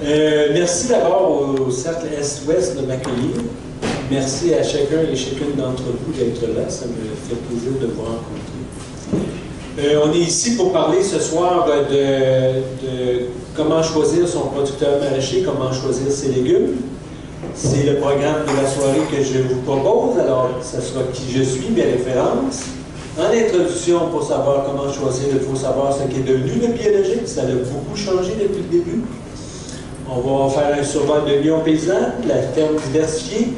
Merci d'abord au Cercle Est-Ouest de m'accueillir. Merci à chacun et chacune d'entre vous d'être là. Ça me fait plaisir de vous rencontrer. On est ici pour parler ce soir de comment choisir son producteur maraîcher, comment choisir ses légumes. C'est le programme de la soirée que je vous propose. Alors, ça sera qui je suis, mes références. En introduction, pour savoir comment choisir, il faut savoir ce qui est devenu le biologique. Ça a beaucoup changé depuis le début. On va faire un survol de Lyon paysan, la ferme diversifiée.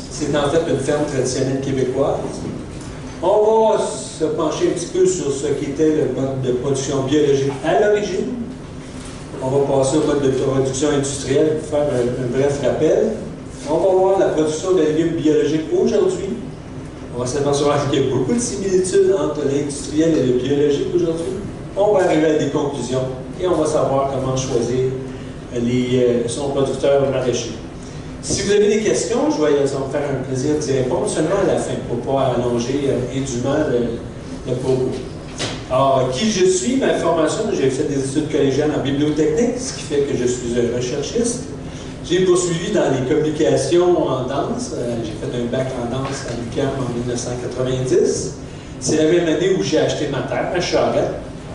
C'est en fait une ferme traditionnelle québécoise. On va se pencher un petit peu sur ce qu'était le mode de production biologique à l'origine. On va passer au mode de production industrielle pour faire un bref rappel. On va voir la production de légumes biologiques aujourd'hui. On va s'apercevoir qu'il y a beaucoup de similitudes entre l'industriel et le biologique aujourd'hui. On va arriver à des conclusions et on va savoir comment choisir son producteur maraîcher. Si vous avez des questions, ça va me faire un plaisir d'y répondre seulement à la fin, pour ne pas allonger indûment le propos. Alors, qui je suis? Ma formation, j'ai fait des études collégiales en bibliotechnique, ce qui fait que je suis un recherchiste. J'ai poursuivi dans les communications en danse. J'ai fait un bac en danse à l'UQAM en 1990. C'est la même année où j'ai acheté ma terre à Charette,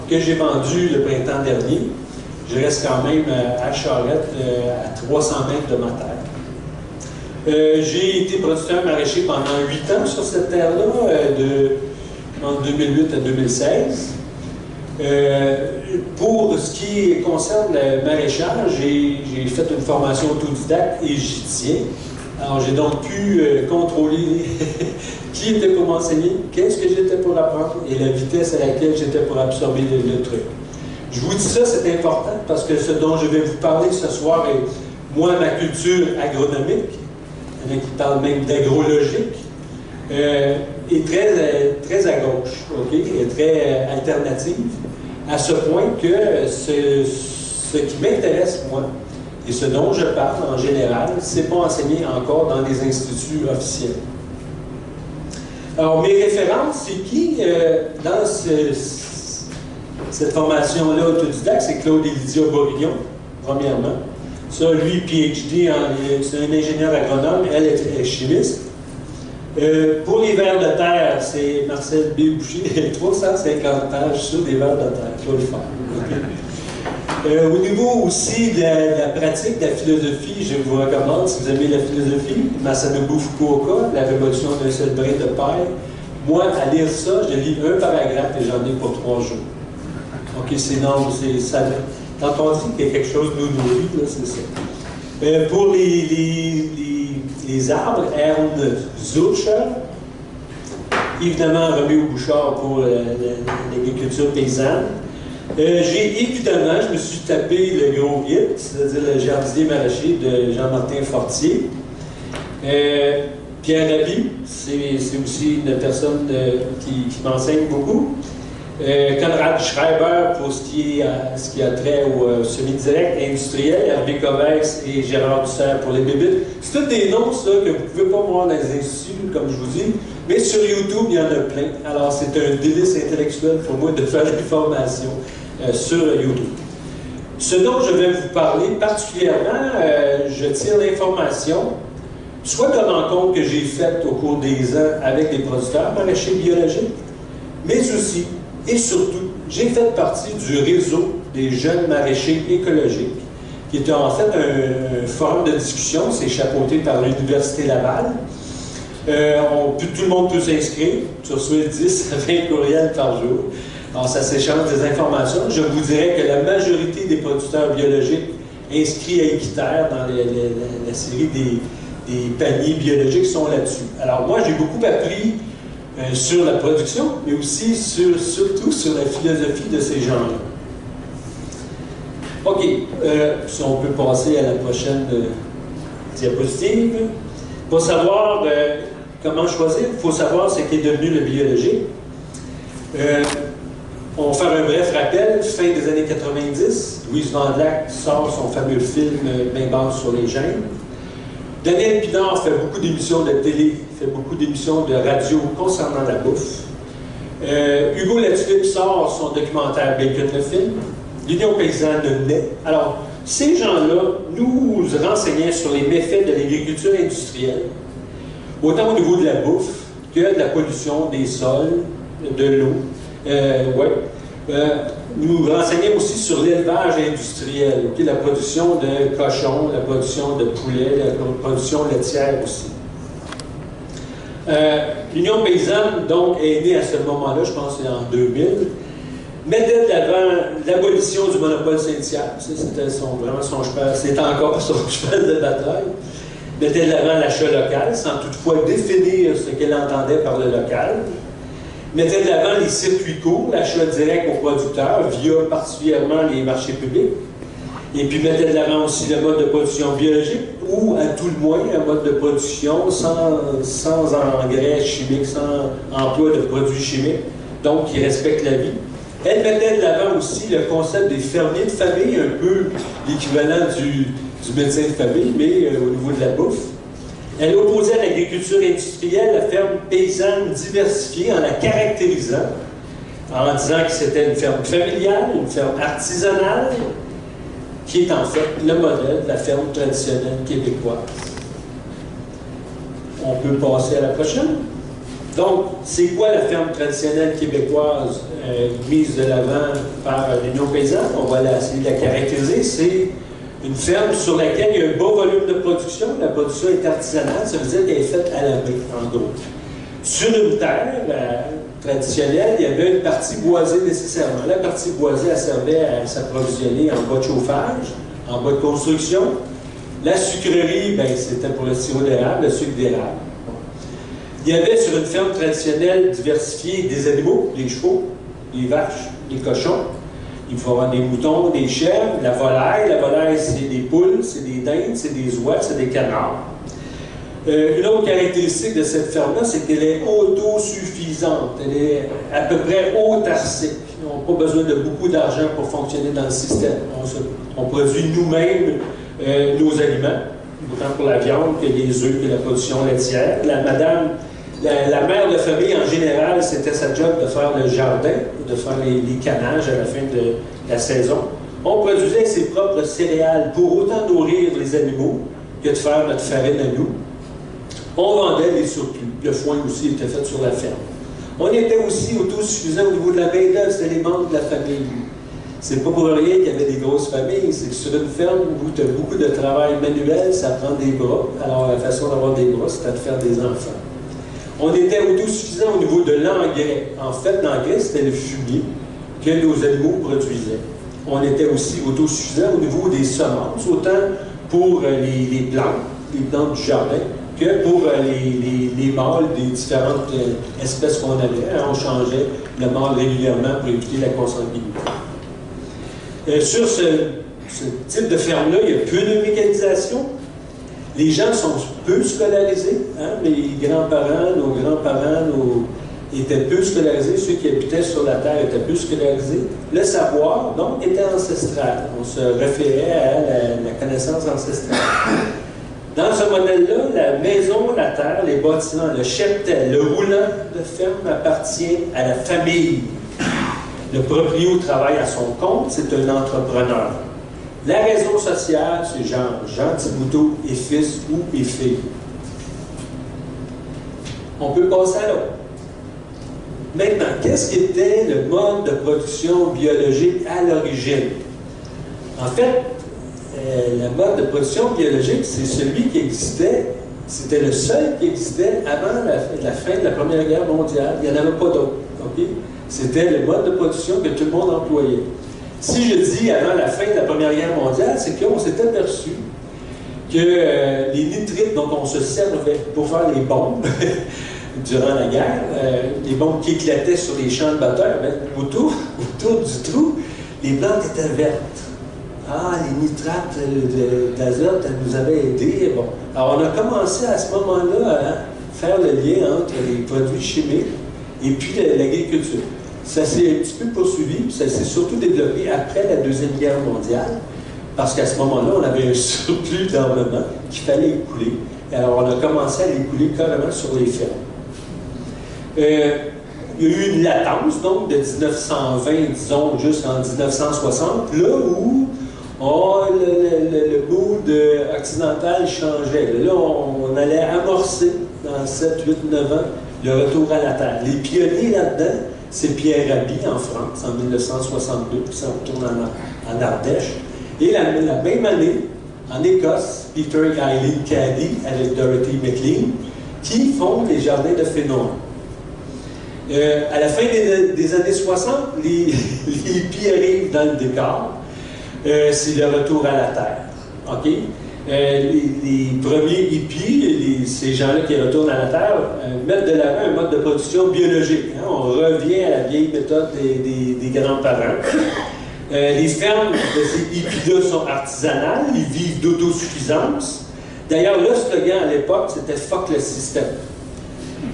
que j'ai vendue le printemps dernier. Je reste quand même à Charette, à 300 mètres de ma terre. J'ai été producteur maraîcher pendant 8 ans sur cette terre-là, en 2008 à 2016. Pour ce qui concerne le maraîchage, j'ai fait une formation autodidacte et j'y tiens. Alors, j'ai donc pu contrôler qui était pour m'enseigner, qu'est-ce que j'étais pour apprendre et la vitesse à laquelle j'étais pour absorber le truc. Je vous dis ça, c'est important parce que ce dont je vais vous parler ce soir est, moi, ma culture agronomique, il y en a qui parlent même d'agrologique, est très à gauche, okay? Et très alternative, à ce point que ce qui m'intéresse, moi, et ce dont je parle en général, c'est pas enseigné encore dans les instituts officiels. Alors, mes références, c'est qui dans cette formation-là autodidacte? C'est Claude et Lydia Bourignon, premièrement. Ça, lui, PhD, c'est un ingénieur agronome, elle est chimiste. Pour les vers de terre, c'est Marcel B. Boucher, 350 pages sur les vers de terre, il faut le faire. Okay. Au niveau aussi de la pratique de la philosophie, je vous recommande, si vous aimez la philosophie, Masanobu Fukuoka, La révolution d'un seul brin de paille. Moi, à lire ça, je lis un paragraphe et j'en ai pour 3 jours. OK, c'est ça. Quand on dit qu'il y a quelque chose de nous nourrit, c'est ça. Pour les arbres, Ernst Zürcher, évidemment Roméo Bouchard pour l'agriculture paysanne. J'ai évidemment, je me suis tapé le gros hit, c'est-à-dire le jardinier maraîcher de Jean-Martin Fortier. Pierre Rabhi, c'est aussi une personne qui m'enseigne beaucoup. Conrad Schreiber pour ce qui a trait au semi-direct industriel, Hervé Covès et Gérard Dussert pour les bébites. C'est tous des noms, ça, que vous ne pouvez pas voir dans les instituts, comme je vous dis, mais sur YouTube, il y en a plein. Alors, c'est un délice intellectuel pour moi de faire des formations sur YouTube. Ce dont je vais vous parler particulièrement, je tire l'information, soit de rencontres que j'ai faites au cours des ans avec des producteurs maraîchers biologiques, mais aussi et surtout, j'ai fait partie du réseau des jeunes maraîchers écologiques, qui était en fait un forum de discussion, c'est chapeauté par l'Université Laval. Tout le monde peut s'inscrire, tu reçois 10 à 20 courriels par jour. Alors, ça s'échange des informations. Je vous dirais que la majorité des producteurs biologiques inscrits à Équiterre dans la série des paniers biologiques sont là-dessus. Alors, moi, j'ai beaucoup appris sur la production, mais aussi surtout sur la philosophie de ces gens-là. OK, si on peut passer à la prochaine diapositive. Pour savoir comment choisir, il faut savoir ce qui est devenu le biologique. On va faire un bref rappel. Fin des années 90, Louise Vandelac sort son fameux film « Main basse sur les gènes ». Daniel Pinard fait beaucoup d'émissions de télé, fait beaucoup d'émissions de radio concernant la bouffe. Hugo Latulippe sort son documentaire Bacon le film. L'Union paysanne naît. Alors, Ces gens-là nous renseignaient sur les méfaits de l'agriculture industrielle, autant au niveau de la bouffe que de la pollution des sols, de l'eau. Nous renseignaient aussi sur l'élevage industriel, la production de cochons, la production de poulets, la production laitière aussi. L'Union paysanne, donc, est née à ce moment-là, je pense que c'est en 2000, mettait de l'avant l'abolition du monopole syndical. C'était vraiment son cheval, c'est encore son cheval de bataille. Mettait de l'avant l'achat local, sans toutefois définir ce qu'elle entendait par le local. Mettait de l'avant les circuits courts, l'achat direct aux producteurs, via particulièrement les marchés publics. Et puis mettait de l'avant aussi le mode de production biologique, ou à tout le moins un mode de production sans engrais chimiques, sans emploi de produits chimiques, donc qui respecte la vie. Elle mettait de l'avant aussi le concept des fermiers de famille, un peu l'équivalent du médecin de famille, mais au niveau de la bouffe. Elle opposait à l'agriculture industrielle la ferme paysanne diversifiée en la caractérisant, en disant que c'était une ferme familiale, une ferme artisanale, qui est en fait le modèle de la ferme traditionnelle québécoise. On peut passer à la prochaine. Donc, c'est quoi la ferme traditionnelle québécoise mise de l'avant par l'Union paysanne? On va essayer de la caractériser. C'est une ferme sur laquelle il y a un bas volume de production. La production est artisanale, ça veut dire qu'elle est faite à la main, en gros. Sur une terre traditionnelle, il y avait une partie boisée nécessairement. La partie boisée, elle servait à s'approvisionner en bois de chauffage, en bois de construction. La sucrerie, ben, c'était pour le sirop d'érable, le sucre d'érable. Il y avait sur une ferme traditionnelle diversifiée des animaux, les chevaux, les vaches, les cochons. Il faut avoir des moutons, des chèvres, la volaille. La volaille, c'est des poules, c'est des dindes, c'est des oies, c'est des canards. Une autre caractéristique de cette ferme-là, c'est qu'elle est autosuffisante. Elle est à peu près autarcique. On n'a pas besoin de beaucoup d'argent pour fonctionner dans le système. On produit nous-mêmes nos aliments, autant pour la viande que les œufs, que la production laitière. La mère de famille, en général, c'était sa job de faire le jardin, de faire les canages à la fin de la saison. On produisait ses propres céréales pour autant nourrir les animaux que de faire notre farine à nous. On vendait les surplus. Le foin aussi était fait sur la ferme. On était aussi autosuffisant au niveau de la main-d'œuvre, c'était les membres de la famille. C'est pas pour rien qu'il y avait des grosses familles, c'est que sur une ferme où tu as beaucoup de travail manuel, ça prend des bras. Alors la façon d'avoir des bras, c'était de faire des enfants. On était autosuffisant au niveau de l'engrais. En fait, l'engrais, c'était le fumier que nos animaux produisaient. On était aussi autosuffisant au niveau des semences, autant pour les plantes du jardin, que pour les mâles des différentes espèces qu'on avait. On changeait le mâle régulièrement pour éviter la consanguinité. Sur ce type de ferme-là, il y a peu de mécanisation. Les gens sont peu scolarisés. Hein? Mes grands-parents, nos grands-parents étaient peu scolarisés. Ceux qui habitaient sur la terre étaient peu scolarisés. Le savoir, donc, était ancestral. On se référait à la connaissance ancestrale. Dans ce modèle-là, la maison, la terre, les bâtiments, le cheptel, le roulant de ferme appartient à la famille. Le proprio travaille à son compte, c'est un entrepreneur. La raison sociale, c'est Jean Thibouteau et fils ou et fille. On peut passer à l'autre. Maintenant, qu'est-ce qui était le mode de production biologique à l'origine? En fait, le mode de production biologique, c'est celui qui existait, c'était le seul qui existait avant la fin de la Première Guerre mondiale. Il n'y en avait pas d'autre. Okay? C'était le mode de production que tout le monde employait. Si je dis avant la fin de la Première Guerre mondiale, c'est qu'on s'est aperçu que les nitrites dont on se servait pour faire les bombes durant la guerre, les bombes qui éclataient sur les champs de bataille, autour du trou, les plantes étaient vertes. Ah, les nitrates d'azote, elles nous avaient aidés. Bon. Alors, on a commencé à ce moment-là à faire le lien entre les produits chimiques et puis l'agriculture. Ça s'est un petit peu poursuivi, puis ça s'est surtout développé après la Deuxième Guerre mondiale, parce qu'à ce moment-là, on avait un surplus d'armement qu'il fallait écouler. Et alors, on a commencé à l'écouler carrément sur les fermes. Il y a eu une latence, donc, de 1920, disons, jusqu'en 1960, là où le mood occidental changeait. Là, on allait amorcer dans 7, 8, 9 ans le retour à la Terre. Les pionniers là-dedans, c'est Pierre Rabhi en France en 1962, puis ça retourne en Ardèche. Et la même année, en Écosse, Peter et Eileen Cady avec Dorothy McLean, qui fondent les jardins de Fénelon. À la fin des années 60, les hippies arrivent dans le décor. C'est le retour à la Terre. OK? Les premiers hippies, ces gens-là qui retournent à la Terre, mettent de l'avant un mode de production biologique. Hein? On revient à la vieille méthode des grands-parents. Les fermes de ces hippies-là sont artisanales, ils vivent d'autosuffisance. D'ailleurs, le slogan à l'époque, c'était « Fuck le système ».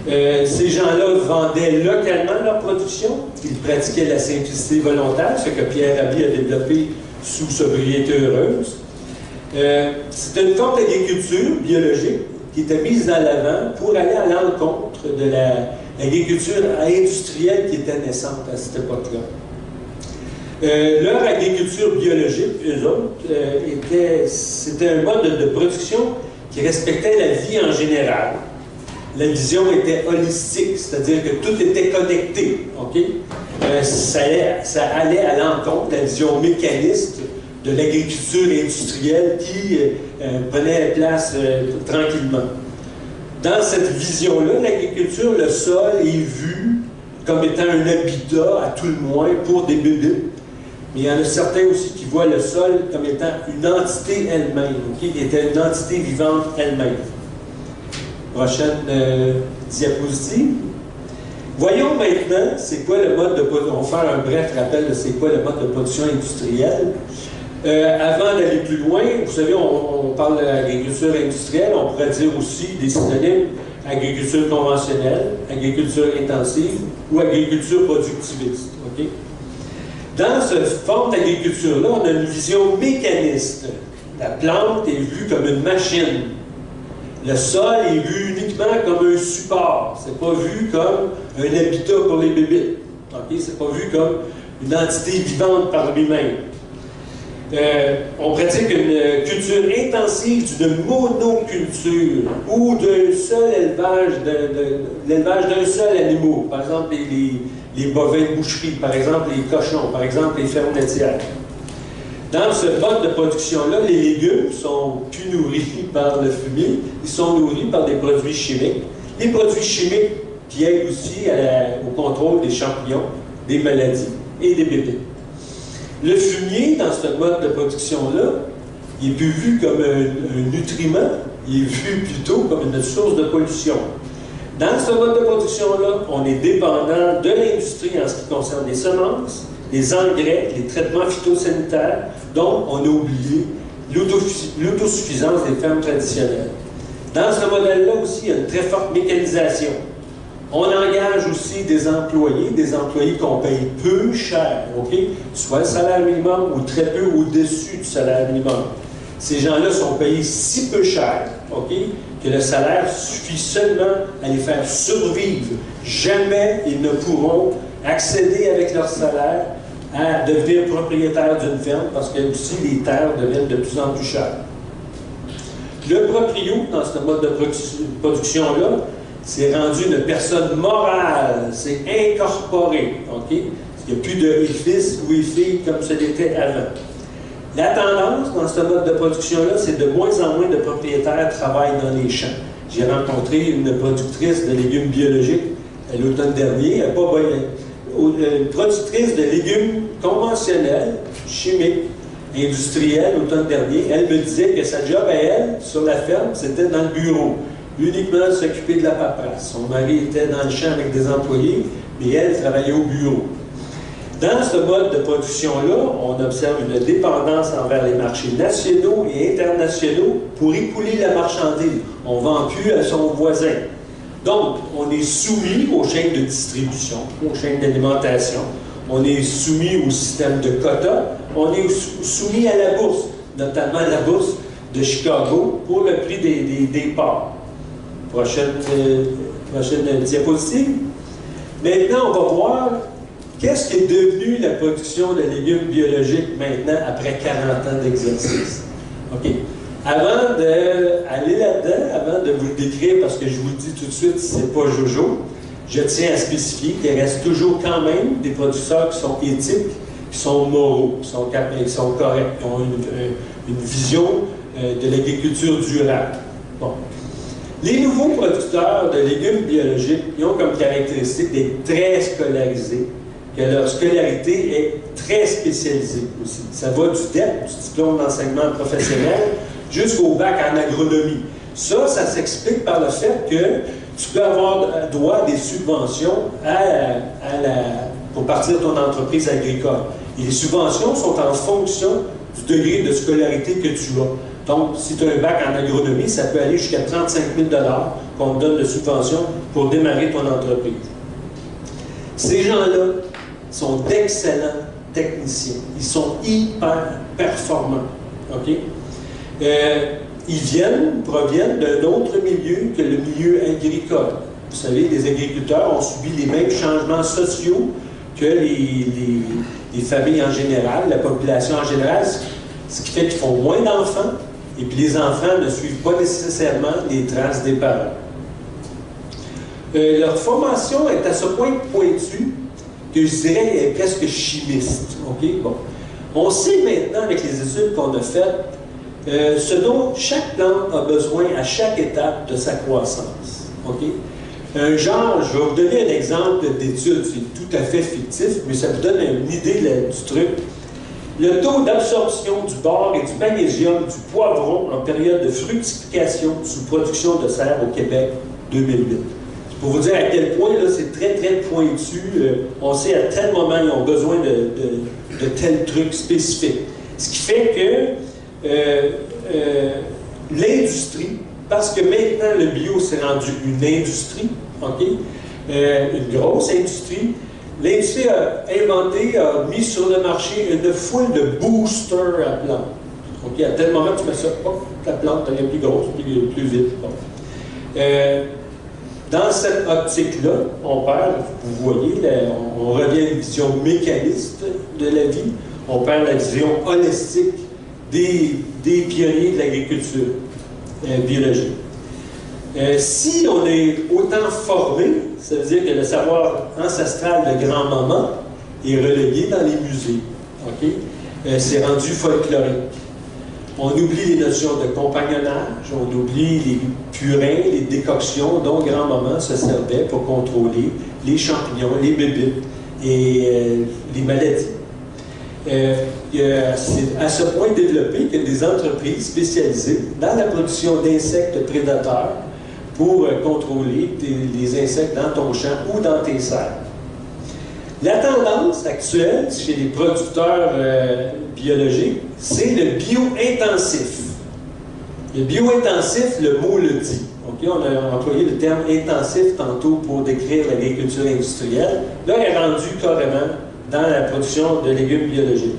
Ces gens-là vendaient localement leur production, ils pratiquaient la simplicité volontaire, ce que Pierre Rabhi a développé sous sobriété heureuse. C'était une forme d'agriculture biologique qui était mise en avant pour aller à l'encontre de l'agriculture industrielle qui était naissante à cette époque-là. Leur agriculture biologique, eux autres, c'était un mode de production qui respectait la vie en général. La vision était holistique, c'est-à-dire que tout était connecté. Okay? Ça allait à l'encontre de la vision mécaniste de l'agriculture industrielle qui prenait place tranquillement. Dans cette vision-là, l'agriculture, le sol est vu comme étant un habitat, à tout le moins, pour des bébés. Mais il y en a certains aussi qui voient le sol comme étant une entité elle-même, okay? Qui était une entité vivante elle-même. Prochaine diapositive. Voyons maintenant, c'est quoi le mode de production. On va faire un bref rappel de c'est quoi le mode de production industrielle. Avant d'aller plus loin, vous savez, on parle d'agriculture industrielle, on pourrait dire aussi des synonymes agriculture conventionnelle, agriculture intensive ou agriculture productiviste. Okay? Dans cette forme d'agriculture-là, on a une vision mécaniste. La plante est vue comme une machine. Le sol est vu uniquement comme un support. C'est pas vu comme un habitat pour les bébés. Okay? C'est pas vu comme une entité vivante par lui-même. On pratique une culture intensive d'une monoculture ou d'un seul élevage, l'élevage d'un seul animal. Par exemple, les bovins de boucherie, par exemple, les cochons, par exemple, les fermes laitières. Dans ce mode de production-là, les légumes sont plus nourris par le fumier, ils sont nourris par des produits chimiques. Les produits chimiques qui aident aussi au contrôle des champignons, des maladies et des bébés. Le fumier, dans ce mode de production-là, il n'est plus vu comme un nutriment, il est vu plutôt comme une source de pollution. Dans ce mode de production-là, on est dépendant de l'industrie en ce qui concerne les semences, les engrais, les traitements phytosanitaires, donc on a oublié l'autosuffisance des fermes traditionnelles. Dans ce modèle-là aussi, il y a une très forte mécanisation. On engage aussi des employés qu'on paye peu cher, okay? Soit le salaire minimum ou très peu au-dessus du salaire minimum. Ces gens-là sont payés si peu cher, okay? Que le salaire suffit seulement à les faire survivre. Jamais ils ne pourront accéder avec leur salaire à devenir propriétaire d'une ferme parce que aussi les terres deviennent de plus en plus chères. Le proprio, dans ce mode de production-là, c'est rendu une personne morale, c'est incorporé. Okay? Il n'y a plus de fils ou filles comme ce l'était avant. La tendance dans ce mode de production-là, c'est de moins en moins de propriétaires travaillent dans les champs. J'ai rencontré une productrice de légumes biologiques l'automne dernier, une productrice de légumes conventionnels, chimiques, industriels l'automne dernier. Elle me disait que sa job à elle, sur la ferme, c'était dans le bureau. Uniquement s'occuper de la paperasse. Son mari était dans le champ avec des employés, mais elle travaillait au bureau. Dans ce mode de production-là, on observe une dépendance envers les marchés nationaux et internationaux pour écouler la marchandise. On ne vend plus à son voisin. Donc, on est soumis aux chaînes de distribution, aux chaînes d'alimentation. On est soumis au système de quotas. On est soumis à la bourse, notamment la bourse de Chicago pour le prix des ports. Prochaine diapositive. Maintenant, on va voir Qu'est-ce qui est devenu la production de légumes biologiques maintenant, après 40 ans d'exercice? OK. Avant d'aller là-dedans, avant de vous le décrire, parce que je vous le dis tout de suite, c'est pas Jojo, je tiens à spécifier qu'il reste toujours quand même des producteurs qui sont éthiques, qui sont moraux, qui sont corrects, qui ont une vision de l'agriculture durable. Bon. Les nouveaux producteurs de légumes biologiques, ils ont comme caractéristique d'être très scolarisés, que leur scolarité est très spécialisée aussi. Ça va du DEP, du diplôme d'enseignement professionnel, jusqu'au bac en agronomie. Ça s'explique par le fait que tu peux avoir droit à des subventions pour partir de ton entreprise agricole. Et les subventions sont en fonction du degré de scolarité que tu as. Donc, si tu as un bac en agronomie, ça peut aller jusqu'à 35 000 $ qu'on te donne de subvention pour démarrer ton entreprise. Ces gens-là sont d'excellents techniciens. Ils sont hyper performants. OK? Ils proviennent d'un autre milieu que le milieu agricole. Vous savez, les agriculteurs ont subi les mêmes changements sociaux que les familles en général, la population en général, ce qui fait qu'ils font moins d'enfants, et puis les enfants ne suivent pas nécessairement les traces des parents. Leur formation est à ce point pointue que je dirais qu'elle est presque chimiste. Okay? Bon. On sait maintenant, avec les études qu'on a faites, ce dont chaque plante a besoin à chaque étape de sa croissance. Okay? Un genre, je vais vous donner un exemple d'étude, c'est tout à fait fictif, mais ça vous donne une idée du truc. Le taux d'absorption du bore et du magnésium du poivron en période de fructification sous production de serre au Québec 2008. Pour vous dire à quel point c'est très, très pointu. On sait à tel moment ils ont besoin de tel truc spécifique. Ce qui fait que l'industrie, parce que maintenant le bio s'est rendu une industrie, okay? Une grosse industrie, l'industrie a inventé, a mis sur le marché une foule de boosters à plantes. Okay? À tel moment, tu mets ça, hop, la plante devient plus grosse, plus vite. Bon. Dans cette optique-là, on perd, vous voyez, on revient à une vision mécaniste de la vie, on perd la vision holistique des pionniers de l'agriculture biologique. Si on est autant formé, ça veut dire que le savoir ancestral de grand-maman est relégué dans les musées. Okay? C'est rendu folklorique. On oublie les notions de compagnonnage, on oublie les purins, les décoctions dont grand-maman se servait pour contrôler les champignons, les bébites et les maladies. C'est à ce point développé qu'il y a des entreprises spécialisées dans la production d'insectes prédateurs pour contrôler les insectes dans ton champ ou dans tes serres. La tendance actuelle chez les producteurs biologiques, c'est le bio-intensif. Le bio-intensif, le mot le dit. Okay? On a employé le terme intensif tantôt pour décrire l'agriculture industrielle. Là, elle est rendue carrément dans la production de légumes biologiques.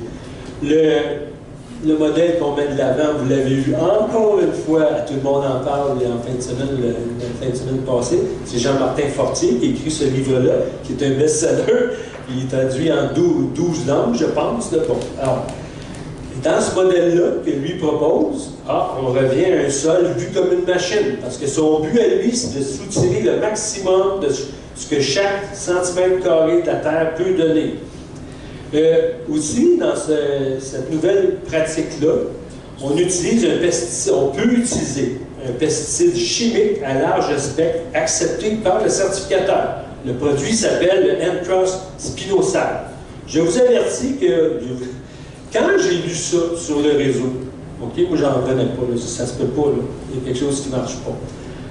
Le modèle qu'on met de l'avant, vous l'avez vu encore une fois, tout le monde en parle en fin de semaine passée, c'est Jean-Martin Fortier qui a écrit ce livre-là, qui est un best-seller, il est traduit en 12 langues, je pense. Là. Bon. Alors, dans ce modèle-là que lui propose, on revient à un sol vu comme une machine, parce que son but à lui, c'est de soutirer le maximum de ce que chaque centimètre carré de la terre peut donner. Aussi, dans cette nouvelle pratique-là, on utilise un pesticide, on peut utiliser un pesticide chimique à large spectre accepté par le certificateur. Le produit s'appelle le N-Cross spinosal. Je vous avertis que quand j'ai lu ça sur le réseau, ok, moi j'en revenais pas, là, ça se peut pas, là. Il y a quelque chose qui ne marche pas.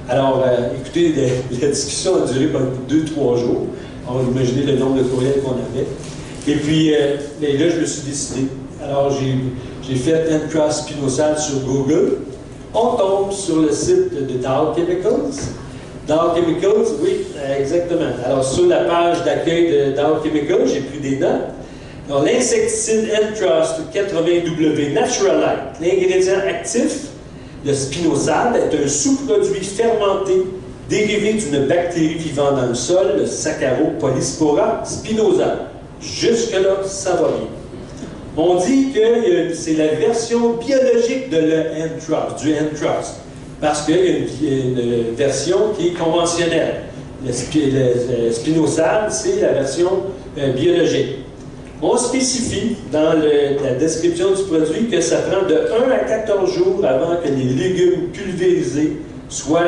Alors, écoutez, la discussion a duré 2-3 jours. On va imaginer le nombre de courriels qu'on avait. Et puis, là, je me suis décidé. Alors, j'ai fait N-Cross spinosal sur Google. On tombe sur le site de Dow Chemicals. Dow Chemicals, oui, exactement. Alors, sur la page d'accueil de Dow Chemicals, j'ai pris des notes. Alors, l'insecticide N-Cross 80W Naturalite, l'ingrédient actif, le spinosal, est un sous-produit fermenté dérivé d'une bactérie vivant dans le sol, le Saccharopolyspora spinosa. Jusque-là, ça va bien. On dit que c'est la version biologique de l'Anthrax, du Anthrax, parce qu'il y a une version qui est conventionnelle. Le spinosal, c'est la version biologique. On spécifie dans la description du produit que ça prend de 1 à 14 jours avant que les légumes pulvérisés soient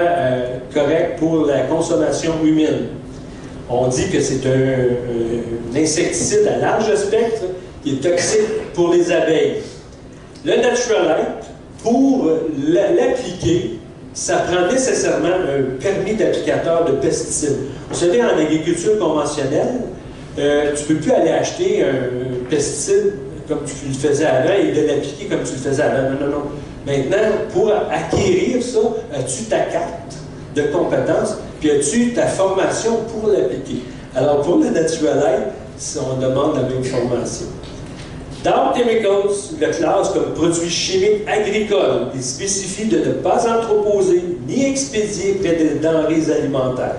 corrects pour la consommation humaine. On dit que c'est un insecticide à large spectre qui est toxique pour les abeilles. Le Naturalite, pour l'appliquer, ça prend nécessairement un permis d'applicateur de pesticides. Vous savez, en agriculture conventionnelle, tu ne peux plus aller acheter un pesticide comme tu le faisais avant et de l'appliquer comme tu le faisais avant. Non, non, non. Maintenant, pour acquérir ça, as-tu ta carte de compétence, puis as-tu ta formation pour l'appliquer. Alors, pour le Naturalite, on demande la même formation. Dow Chemicals le classe comme produit chimique agricole et spécifie de ne pas entreposer ni expédier près des denrées alimentaires.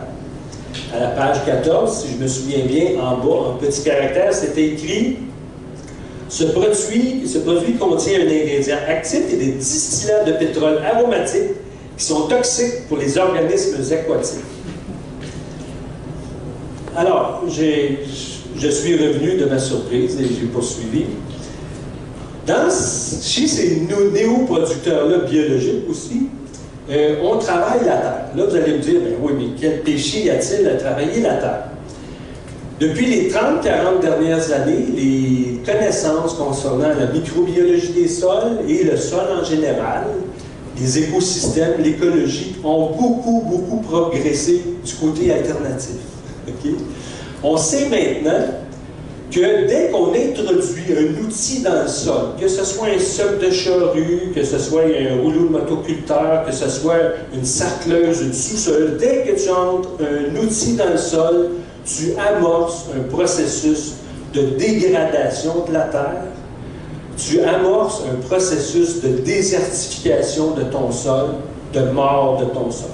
À la page 14, si je me souviens bien, en bas, en petits caractères, c'était écrit « Ce produit contient un ingrédient actif et des distillats de pétrole aromatiques qui sont toxiques pour les organismes aquatiques. » Alors, je suis revenu de ma surprise et j'ai poursuivi. Chez ces néoproducteurs-là biologiques aussi, on travaille la terre. Là, vous allez me dire, ben oui, mais quel péché y a-t-il à travailler la terre? Depuis les 30-40 dernières années, les connaissances concernant la microbiologie des sols et le sol en général, les écosystèmes, l'écologie, ont beaucoup progressé du côté alternatif. Okay? On sait maintenant que dès qu'on introduit un outil dans le sol, que ce soit un soc de charrue, que ce soit un rouleau de motoculteur, que ce soit une sarcleuse, une sous-sol, dès que tu entres un outil dans le sol, tu amorces un processus de dégradation de la terre, tu amorces un processus de désertification de ton sol, de mort de ton sol.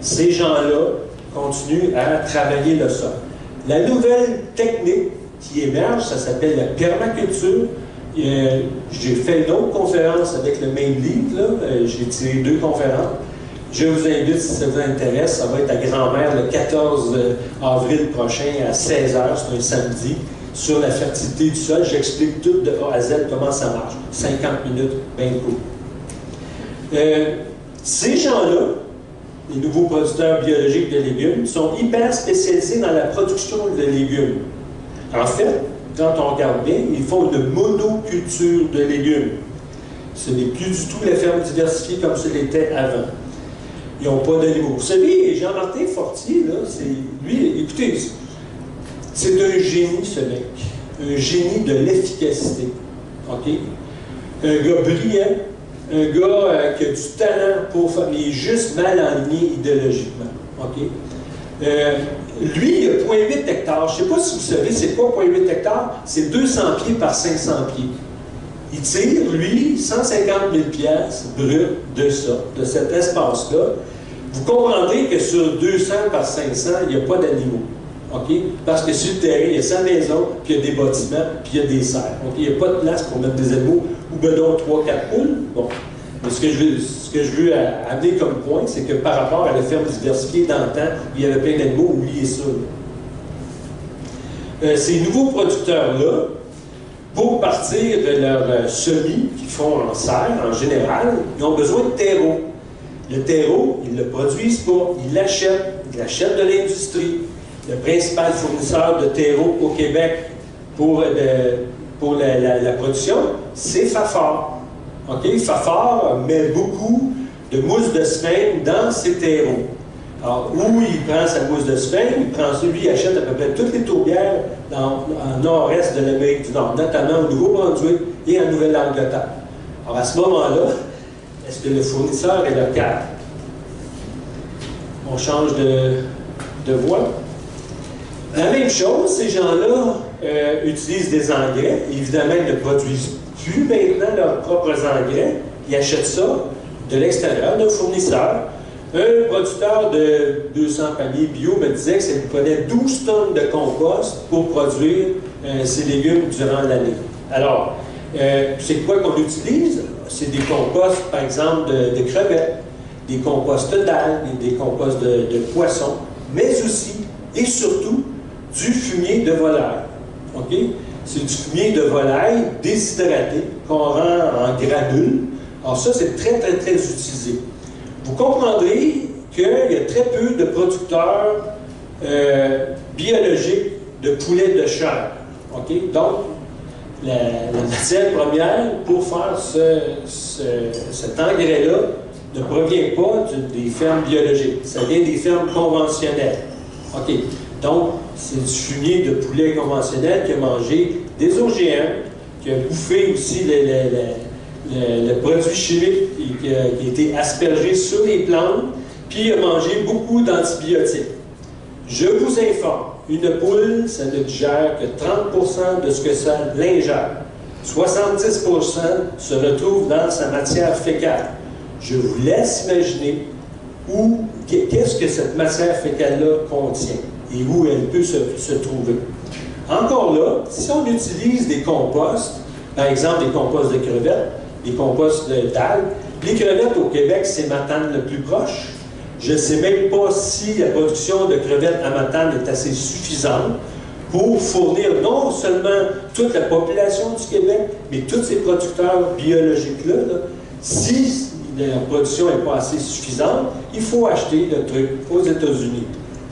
Ces gens-là continuent à travailler le sol. La nouvelle technique qui émerge, ça s'appelle la permaculture. J'ai fait une autre conférence avec le même livre, j'ai tiré 2 conférences. Je vous invite, si ça vous intéresse, ça va être à Grand-Mère le 14 avril prochain à 16h, c'est un samedi, sur la fertilité du sol. J'explique tout de A à Z comment ça marche. 50 minutes, bien cool. Ces gens-là, les nouveaux producteurs biologiques de légumes, sont hyper spécialisés dans la production de légumes. En fait, quand on regarde bien, ils font une monoculture de légumes. Ce n'est plus du tout la ferme diversifiée comme ce l'était avant. Ils n'ont pas d'animaux. Vous savez, Jean-Martin Fortier, là, lui, écoutez, c'est un génie, ce mec. Un génie de l'efficacité. OK? Un gars brillant, un gars qui a du talent pour faire, mais il est juste mal aligné idéologiquement. OK? Lui, il a 0,8 hectares. Je ne sais pas si vous savez, c'est quoi 0,8 hectares? C'est 200 pieds par 500 pieds. Il tire, lui, 150 000 piastres brut de ça, de cet espace-là. Vous comprendrez que sur 200 par 500, il n'y a pas d'animaux. OK? Parce que sur le terrain, il y a sa maison, puis il y a des bâtiments, puis il y a des serres. OK? Il n'y a pas de place pour mettre des animaux, ou ben donc 3-4 poules. Bon. Mais ce que je veux amener comme point, c'est que par rapport à la ferme diversifiée dans le temps, il y avait plein d'animaux, oubliez ça. Ces nouveaux producteurs-là, pour partir de leur semis qu'ils font en serre, en général, ils ont besoin de terreau. Le terreau, ils ne le produisent pas, ils l'achètent. Ils l'achètent de l'industrie. Le principal fournisseur de terreau au Québec pour la production, c'est Fafard. OK? Fafard met beaucoup de mousse de sphène dans ses terreaux. Alors, où il prend sa mousse de sphène, il achète à peu près toutes les tourbières en nord-est de l'Amérique du Nord, notamment au Nouveau-Brunswick et en Nouvelle-Angleterre. Alors, à ce moment-là, est-ce que le fournisseur est local? On change de voie. La même chose, ces gens-là utilisent des engrais. Évidemment, ils ne produisent plus maintenant leurs propres engrais. Ils achètent ça de l'extérieur, d'un fournisseur. Un producteur de 200 paniers bio me disait que ça lui prenait 12 tonnes de compost pour produire ces légumes durant l'année. Alors, c'est quoi qu'on utilise? C'est des composts, par exemple, de crevettes, des composts d'algues, des composts de poissons, mais aussi et surtout du fumier de volaille. OK? C'est du fumier de volaille déshydraté qu'on rend en granules. Alors ça, c'est très, très, très utilisé. Vous comprendrez qu'il y a très peu de producteurs biologiques de poulet de chair. OK? Donc, la matière première pour faire cet engrais-là ne provient pas des fermes biologiques. Ça vient des fermes conventionnelles. OK? Donc, c'est du fumier de poulet conventionnel qui a mangé des OGM, qui a bouffé aussi le produit chimique qui a été aspergé sur les plantes, puis a mangé beaucoup d'antibiotiques. Je vous informe, une poule, ça ne digère que 30% de ce que ça l'ingère. 70% se retrouve dans sa matière fécale. Je vous laisse imaginer qu'est-ce que cette matière fécale-là contient et où elle peut se trouver. Encore là, si on utilise des composts, par exemple des composts de crevettes, des composts d'algues, les crevettes au Québec, c'est Matane le plus proche. Je ne sais même pas si la production de crevettes à Matane est assez suffisante pour fournir non seulement toute la population du Québec, mais tous ces producteurs biologiques-là. Si la production n'est pas assez suffisante, il faut acheter le truc aux États-Unis.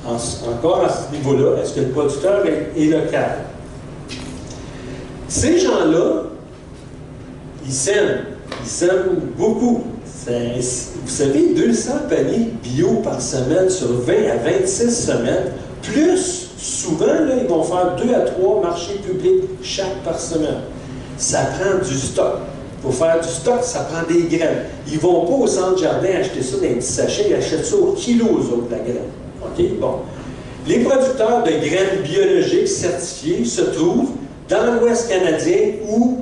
Encore à ce niveau-là, est-ce que le producteur est local? Ces gens-là, ils sèment beaucoup. Vous savez, 200 paniers bio par semaine sur 20 à 26 semaines, plus souvent, là, ils vont faire 2 à 3 marchés publics chaque par semaine. Ça prend du stock. Pour faire du stock, ça prend des graines. Ils ne vont pas au centre jardin acheter ça dans un petit sachet, ils achètent ça au kilo, aux autres, la graine. OK? Bon. Les producteurs de graines biologiques certifiées se trouvent dans l'Ouest canadien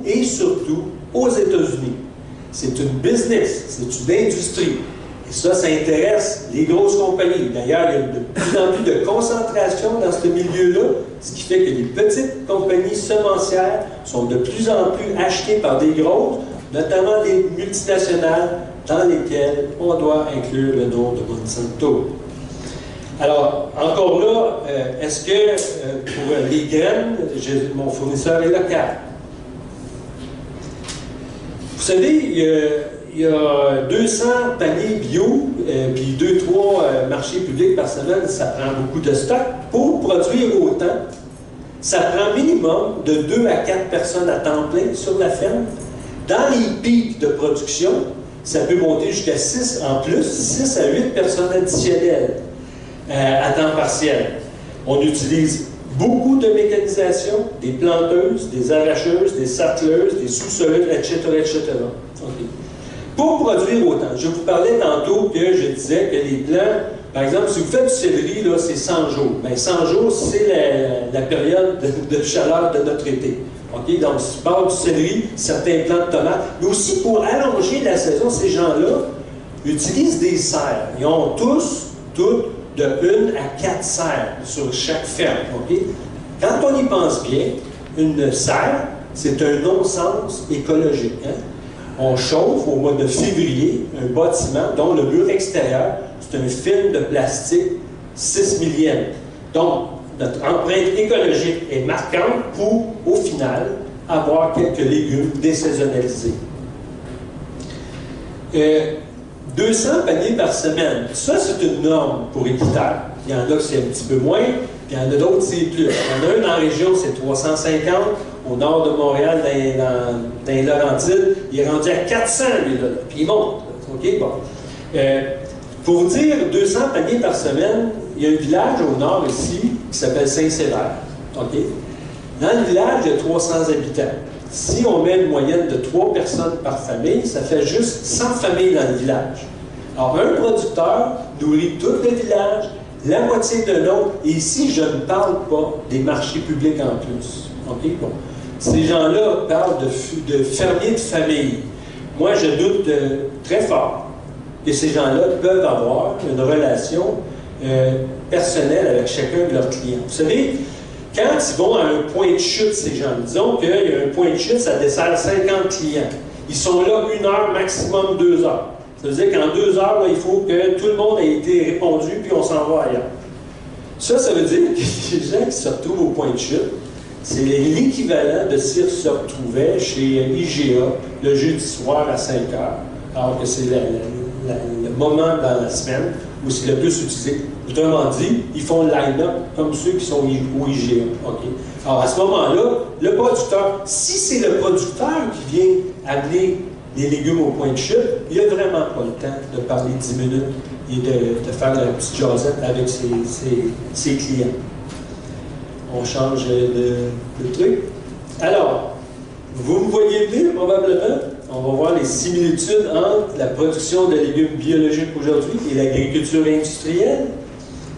et surtout aux États-Unis. C'est une business, c'est une industrie. Et ça intéresse les grosses compagnies. D'ailleurs, il y a de plus en plus de concentration dans ce milieu-là, ce qui fait que les petites compagnies semencières sont de plus en plus achetées par des grosses, notamment les multinationales, dans lesquelles on doit inclure le nom de Monsanto. Alors, encore là, est-ce que pour les graines, mon fournisseur est local? Vous savez, il y a 200 paniers bio, puis 2-3 marchés publics par semaine, ça prend beaucoup de stock. Pour produire autant, ça prend minimum de 2 à 4 personnes à temps plein sur la ferme. Dans les pics de production, ça peut monter jusqu'à 6 en plus, 6 à 8 personnes additionnelles à temps partiel. On utilise beaucoup de mécanisation, des planteuses, des arracheuses, des sarcleuses, des sous-soleuses, etc., etc. Okay. Pour produire autant, je vous parlais tantôt que je disais que les plants, par exemple, si vous faites du céleri, là, c'est 100 jours. Bien, 100 jours, c'est la période de chaleur de notre été. Okay? Donc, si tu parles du céleri, certains plants de tomates, mais aussi pour allonger la saison, ces gens-là utilisent des serres. Ils ont toutes, de 1 à 4 serres sur chaque ferme. Okay? Quand on y pense bien, une serre, c'est un non-sens écologique. Hein? On chauffe au mois de février un bâtiment dont le mur extérieur, c'est un film de plastique 6 millième. Donc, notre empreinte écologique est marquante pour, au final, avoir quelques légumes désaisonnalisés. 200 paniers par semaine, ça c'est une norme pour Équiterre. Il y en a que c'est un petit peu moins, puis il y en a d'autres c'est plus. Il y en a une en région, c'est 350. Au nord de Montréal, dans les Laurentides, il est rendu à 400, lui, là. Puis il monte. OK? Bon. Pour vous dire, 200 paniers par semaine, il y a un village au nord ici qui s'appelle Saint-Sévère. OK? Dans le village, il y a 300 habitants. Si on met une moyenne de 3 personnes par famille, ça fait juste 100 familles dans le village. Alors, un producteur nourrit tout le village, la moitié de l'autre, et ici, je ne parle pas des marchés publics en plus. OK? Bon. Ces gens-là parlent de fermiers de famille. Moi, je doute très fort que ces gens-là peuvent avoir une relation personnelle avec chacun de leurs clients. Vous savez, Quand ils vont à un point de chute, ces gens, disons qu'il y a un point de chute, ça dessert 50 clients. Ils sont là 1 heure, maximum 2 heures. Ça veut dire qu'en 2 heures, là, il faut que tout le monde ait été répondu, puis on s'en va ailleurs. Ça veut dire que les gens qui se retrouvent au point de chute, c'est l'équivalent de s'ils se retrouvaient chez IGA le jeudi soir à 5 heures, alors que c'est le moment dans la semaine où c'est le plus utilisé. Autrement dit, ils font le line-up comme ceux qui sont au IGA. Okay? Alors à ce moment-là, le producteur, si c'est le producteur qui vient amener les légumes au point de chute, il n'a vraiment pas le temps de parler 10 minutes et de faire la petite jasette avec ses clients. On change de truc. Alors, vous me voyez venir probablement. On va voir les similitudes entre la production de légumes biologiques aujourd'hui et l'agriculture industrielle.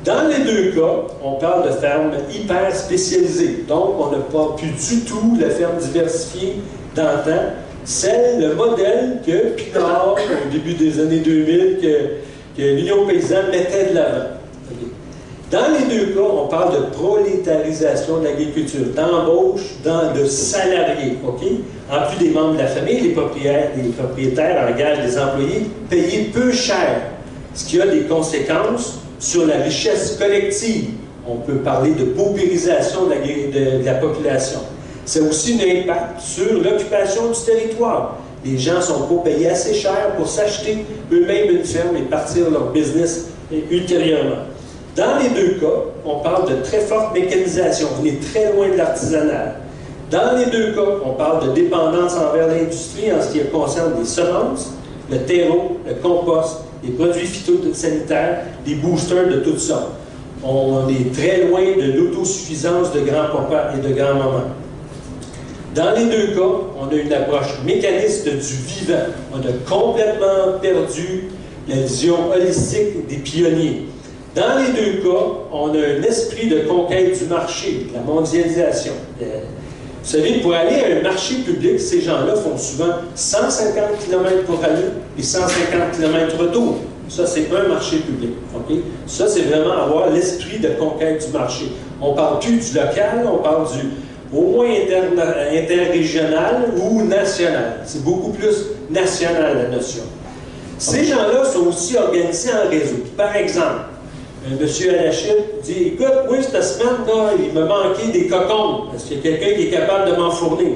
Dans les deux cas, on parle de fermes hyper spécialisées. Donc, on n'a pas pu du tout la ferme diversifiée d'antan. C'est le modèle que Pinard, au début des années 2000, que l'Union paysanne mettait de l'avant. Okay. Dans les deux cas, on parle de prolétarisation de l'agriculture, d'embauche de salariés. Okay? En plus des membres de la famille, les propriétaires engagent des employés payés peu cher, ce qui a des conséquences sur la richesse collective. On peut parler de paupérisation de la population. C'est aussi un impact sur l'occupation du territoire. Les gens ne sont pas payés assez cher pour s'acheter eux-mêmes une ferme et partir leur business ultérieurement. Dans les deux cas, on parle de très forte mécanisation. On est très loin de l'artisanal. Dans les deux cas, on parle de dépendance envers l'industrie en ce qui concerne les semences, le terreau, le compost, les produits phytosanitaires, les boosters de toutes sortes. On est très loin de l'autosuffisance de grands-papas et de grands-mamans. Dans les deux cas, on a une approche mécaniste du vivant. On a complètement perdu la vision holistique des pionniers. Dans les deux cas, on a un esprit de conquête du marché, de la mondialisation. Vous savez, pour aller à un marché public, ces gens-là font souvent 150 km pour aller et 150 km retour. Ça, c'est un marché public. Okay? Ça, c'est vraiment avoir l'esprit de conquête du marché. On ne parle plus du local, on parle du au moins interrégional ou national. C'est beaucoup plus national, la notion. Ces gens-là sont aussi organisés en réseau. Par exemple, M. Alachid dit, écoute, oui, cette semaine-là, il me manquait des cocons. Est-ce qu'il y a quelqu'un qui est capable de m'en fournir?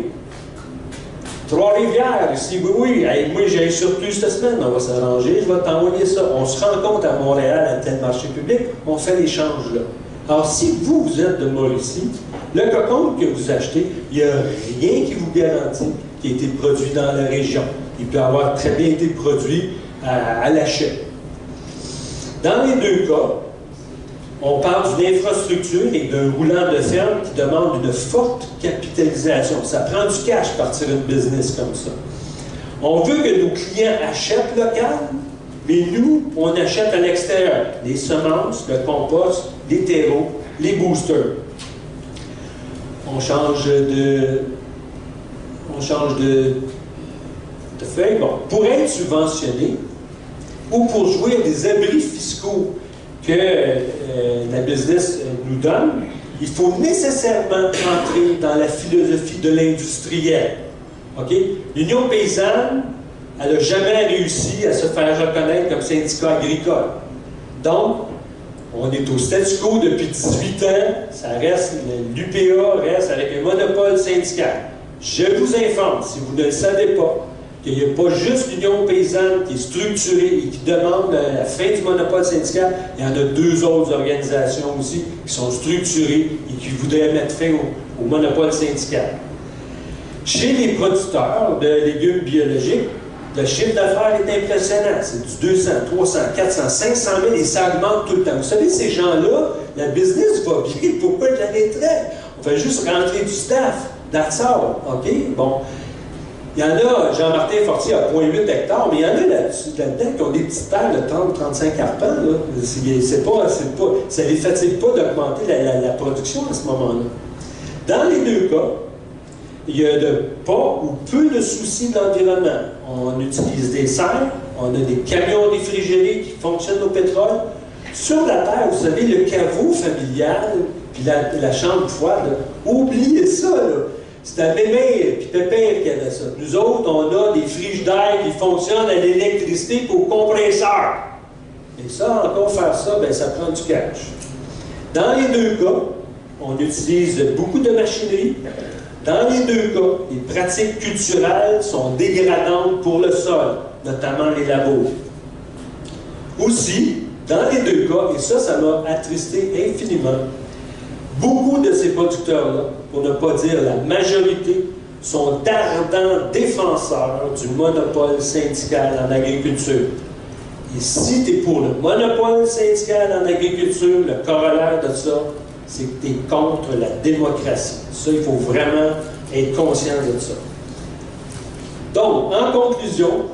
Trois-Rivières, ici, oui, hey, moi j'ai un surplus cette semaine, on va s'arranger, je vais t'envoyer ça. On se rencontre à Montréal, à tel marché public, on fait l'échange là. Alors, si vous êtes de Mauricie, le cocon que vous achetez, il n'y a rien qui vous garantit qu'il a été produit dans la région. Il peut avoir très bien été produit à l'achat. Dans les deux cas, on parle d'une infrastructure et d'un roulant de ferme qui demande une forte capitalisation. Ça prend du cash partir une business comme ça. On veut que nos clients achètent local, mais nous, on achète à l'extérieur. Les semences, le compost, les terreaux, les boosters. On change de feuille. Bon, pour être subventionné ou pour jouer à des abris fiscaux que la business nous donne, il faut nécessairement entrer dans la philosophie de l'industriel. Okay? L'Union paysanne, elle n'a jamais réussi à se faire reconnaître comme syndicat agricole. Donc, on est au statu quo depuis 18 ans, ça reste, l'UPA reste avec un monopole syndical. Je vous informe, si vous ne le savez pas, qu'il n'y a pas juste l'Union paysanne qui est structurée et qui demande la fin du monopole syndical, il y en a deux autres organisations aussi qui sont structurées et qui voudraient mettre fin au monopole syndical. Chez les producteurs de légumes biologiques, le chiffre d'affaires est impressionnant. C'est du 200, 300, 400, 500 000 et ça augmente tout le temps. Vous savez, ces gens-là, la business va bien. Pourquoi de l'année traite? On fait juste rentrer du staff. That's all. OK? Bon. Il y en a, Jean-Martin Fortier a 0,8 hectares, mais il y en a là-dedans qui ont des petites terres de 30-35 arpents. Ça ne les fatigue pas d'augmenter la production à ce moment-là. Dans les deux cas, il y a pas ou peu de soucis d'environnement. On utilise des serres, on a des camions réfrigérés qui fonctionnent au pétrole. Sur la terre, vous savez, le caveau familial, puis la chambre froide, oubliez ça, là. C'était Mémère puis Pépère qui avait ça. Nous autres, on a des frigidaires qui fonctionnent à l'électricité pour compresseur. Et ça, encore faire ça, bien, ça prend du cash. Dans les deux cas, on utilise beaucoup de machinerie. Dans les deux cas, les pratiques culturelles sont dégradantes pour le sol, notamment les labos. Aussi, dans les deux cas, et ça m'a attristé infiniment, beaucoup de ces producteurs-là, pour ne pas dire la majorité, sont d'ardents défenseurs du monopole syndical en agriculture. Et si tu es pour le monopole syndical en agriculture, le corollaire de ça, c'est que tu es contre la démocratie. Ça, il faut vraiment être conscient de ça. Donc, en conclusion,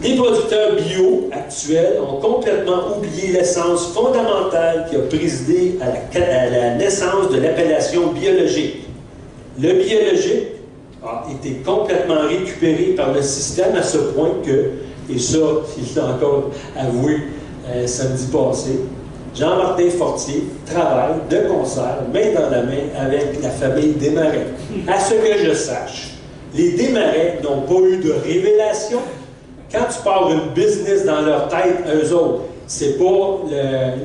les producteurs bio actuels ont complètement oublié l'essence fondamentale qui a présidé à la naissance de l'appellation biologique. Le biologique a été complètement récupéré par le système à ce point que, et ça, il l'a encore avoué samedi passé, Jean-Martin Fortier travaille de concert, main dans la main, avec la famille Desmarais. À ce que je sache, les Desmarais n'ont pas eu de révélation. Quand tu pars une business dans leur tête, eux autres, c'est pas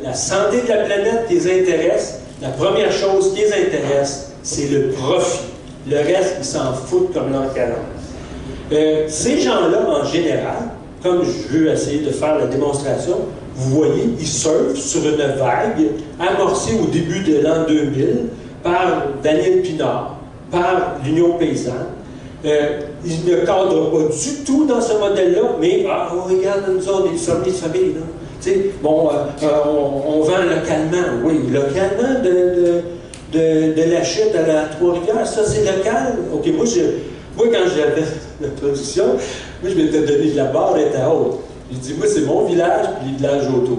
la santé de la planète qui les intéresse. La première chose qui les intéresse, c'est le profit. Le reste, ils s'en foutent comme leur canon. Ces gens-là, en général, comme je veux essayer de faire la démonstration, vous voyez, ils surfent sur une vague amorcée au début de l'an 2000 par Daniel Pinard, par l'Union paysanne. Ils ne cadrent pas du tout dans ce modèle-là, mais regarde, nous autres, les fermiers de famille, là. Tu sais, bon, on vend localement, oui, localement de la chute à la Trois-Rivières, ça c'est local. OK, moi quand j'avais la production, moi je m'étais donné de la barre, elle était haute. J'ai dit, moi c'est mon village, puis les villages autour.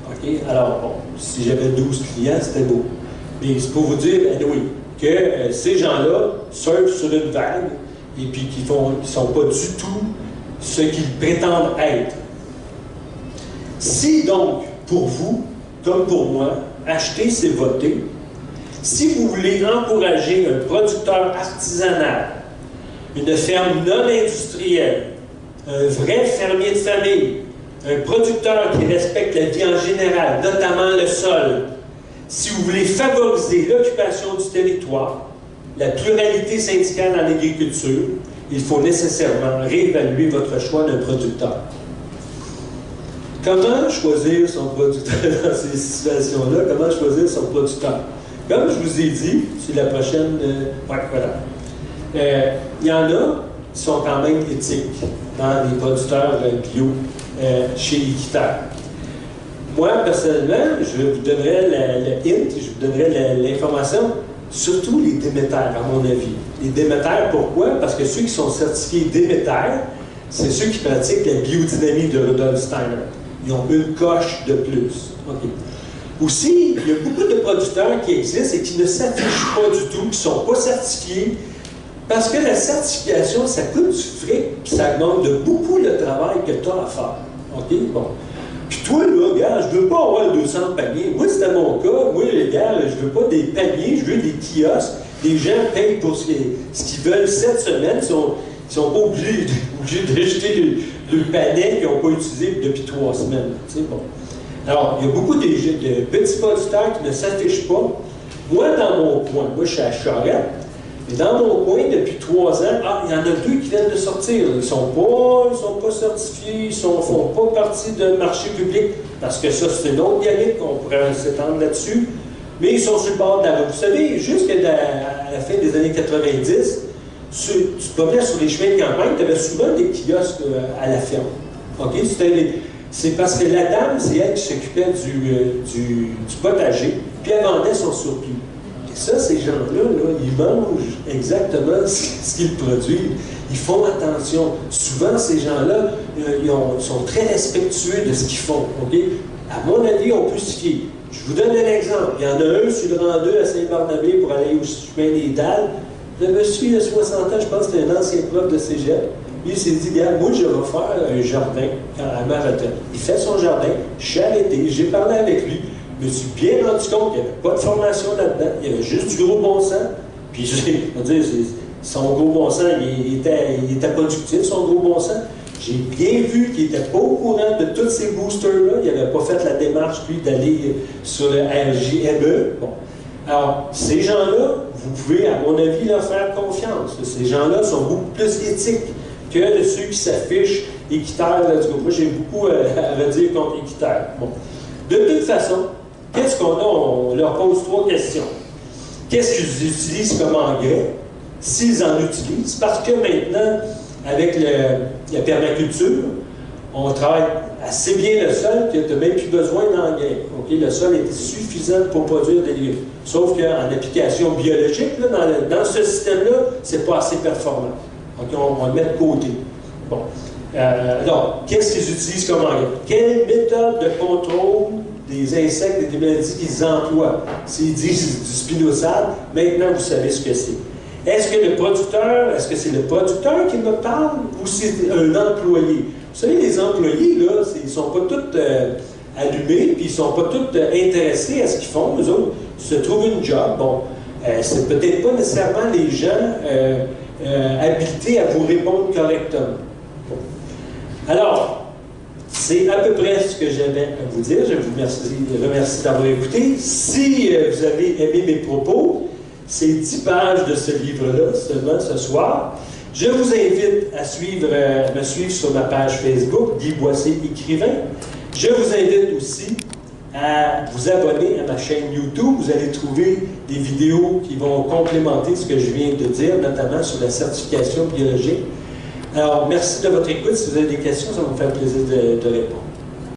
OK, alors bon, si j'avais 12 clients, c'était beau. Mais c'est pour vous dire, anyway, que ces gens-là surfent sur une vague et puis qui ne sont pas du tout ce qu'ils prétendent être. Si donc, pour vous, comme pour moi, acheter c'est voter, si vous voulez encourager un producteur artisanal, une ferme non industrielle, un vrai fermier de famille, un producteur qui respecte la vie en général, notamment le sol, si vous voulez favoriser l'occupation du territoire, la pluralité syndicale en agriculture, il faut nécessairement réévaluer votre choix d'un producteur. Comment choisir son producteur dans ces situations-là? Comment choisir son producteur? Comme je vous ai dit, c'est la prochaine... voilà. Il y en a qui sont quand même éthiques dans les producteurs bio chez Équiterre. Moi, personnellement, je vous donnerais le hint, je vous donnerais l'information, surtout les Déméter, à mon avis. Les Déméter, pourquoi? Parce que ceux qui sont certifiés Déméter, c'est ceux qui pratiquent la biodynamie de Rudolf Steiner. Ils ont une coche de plus. Okay. Aussi, il y a beaucoup de producteurs qui existent et qui ne s'affichent pas du tout, qui ne sont pas certifiés, parce que la certification, ça coûte du fric, puis ça demande de beaucoup le travail que tu as à faire. OK? Bon. Puis toi, là, gars, je ne veux pas avoir 200 paniers. Moi, c'était mon cas. Moi, les gars, je ne veux pas des paniers, je veux des kiosques. Les gens payent pour ce qu'ils veulent cette semaine. Ils sont pas obligés de jeter le panais qu'ils n'ont pas utilisé depuis 3 semaines. Bon. Alors, il y a beaucoup de petits producteurs qui ne s'affichent pas. Moi, dans mon coin, moi, je suis à Charette, mais dans mon coin, depuis 3 ans, il y en a 2 qui viennent de sortir. Ils ne sont pas certifiés, ils ne font pas partie d'un marché public, parce que ça, c'est une autre galerie qu'on pourrait s'étendre là-dessus. Mais ils sont sur le bord de la route. Vous savez, jusqu'à la fin des années 90, tu te promenais sur les chemins de campagne, tu avais souvent des kiosques à la ferme. OK? C'est parce que la dame, c'est elle qui s'occupait du potager, puis elle vendait son surplus. Et ça, ces gens-là, ils mangent exactement ce qu'ils produisent. Ils font attention. Souvent, ces gens-là, ils sont très respectueux de ce qu'ils font. OK? À mon avis, on peut se fier. Je vous donne un exemple. Il y en a un sur le rang 2 à Saint-Barnabé pour aller au chemin des Dalles. Le monsieur de 60 ans, je pense que c'est un ancien prof de cégep. Lui, il s'est dit, regarde, moi, je vais faire un jardin à ma retraite. Il fait son jardin, je suis arrêté, j'ai parlé avec lui. je me suis bien rendu compte qu'il n'y avait pas de formation là-dedans, il y avait juste du gros bon sens. Puis je veux dire, son gros bon sens, il était productif, son gros bon sens. J'ai bien vu qu'il n'était pas au courant de tous ces boosters-là. Il n'avait pas fait la démarche, lui, d'aller sur le RJME. Bon. Alors, ces gens-là, vous pouvez, à mon avis, leur faire confiance. Ces gens-là sont beaucoup plus éthiques que ceux qui s'affichent équitaires. Moi, j'ai beaucoup à redire contre équitaires. Bon. De toute façon, qu'est-ce qu'on a? On leur pose 3 questions. Qu'est-ce qu'ils utilisent comme engrais? S'ils en utilisent, parce que maintenant, avec la permaculture, on travaille assez bien le sol que tu n'as même plus besoin d'engrais. Okay? Le sol est suffisant pour produire des légumes. Sauf qu'en application biologique, là, dans ce système-là, ce n'est pas assez performant. Okay? On va le mettre de côté. Bon. Alors, qu'est-ce qu'ils utilisent comme engrais? Quelle méthode de contrôle des insectes et des maladies qu'ils emploient? S'ils disent du spinosad, maintenant vous savez ce que c'est. Est-ce que c'est le producteur qui me parle ou c'est un employé? Vous savez, les employés, là, ils ne sont pas tous allumés, puis ils ne sont pas tous intéressés à ce qu'ils font. Eux autres se trouvent une job. Bon, c'est peut-être pas nécessairement les gens habilités à vous répondre correctement. Bon. Alors, c'est à peu près ce que j'avais à vous dire. Je vous remercie d'avoir écouté. Si vous avez aimé mes propos, c'est 10 pages de ce livre-là, seulement ce soir. Je vous invite à me suivre sur ma page Facebook, Guy Boissier écrivain. Je vous invite aussi à vous abonner à ma chaîne YouTube. Vous allez trouver des vidéos qui vont complémenter ce que je viens de dire, notamment sur la certification biologique. Alors, merci de votre écoute. Si vous avez des questions, ça va me faire plaisir de répondre.